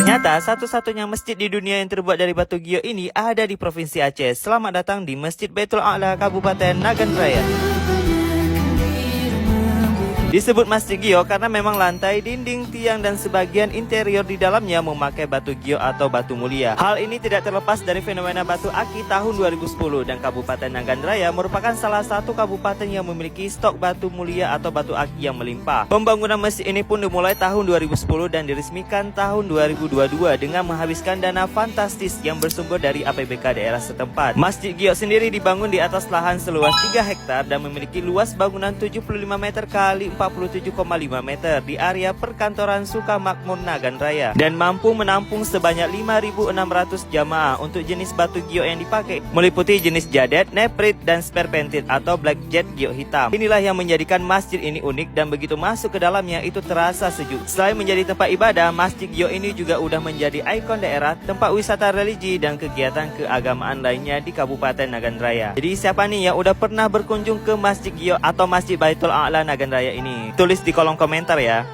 Ternyata satu-satunya masjid di dunia yang terbuat dari batu giyok ini ada di Provinsi Aceh. Selamat datang di Masjid Baitul A'la, Kabupaten Nagan Raya. Disebut Masjid Giyok karena memang lantai, dinding, tiang, dan sebagian interior di dalamnya memakai batu giyok atau batu mulia. Hal ini tidak terlepas dari fenomena batu aki tahun 2010 dan Kabupaten Nagan Raya merupakan salah satu kabupaten yang memiliki stok batu mulia atau batu aki yang melimpah. Pembangunan masjid ini pun dimulai tahun 2010 dan diresmikan tahun 2022 dengan menghabiskan dana fantastis yang bersumber dari APBK daerah setempat. Masjid Giyok sendiri dibangun di atas lahan seluas 3 hektar dan memiliki luas bangunan 75 meter kali 47,5 meter di area perkantoran Sukamakmur Nagan Raya dan mampu menampung sebanyak 5.600 jamaah. Untuk jenis batu giyok yang dipakai meliputi jenis jadet, neprit, dan sperpentit atau black jet giyok hitam. Inilah yang menjadikan masjid ini unik dan begitu masuk ke dalamnya itu terasa sejuk. Selain menjadi tempat ibadah, Masjid Giyok ini juga udah menjadi ikon daerah, tempat wisata religi dan kegiatan keagamaan lainnya di Kabupaten Nagan Raya. Jadi siapa nih yang udah pernah berkunjung ke Masjid Giyok atau Masjid Baitul A'la Nagan Raya ini? Tulis di kolom komentar ya.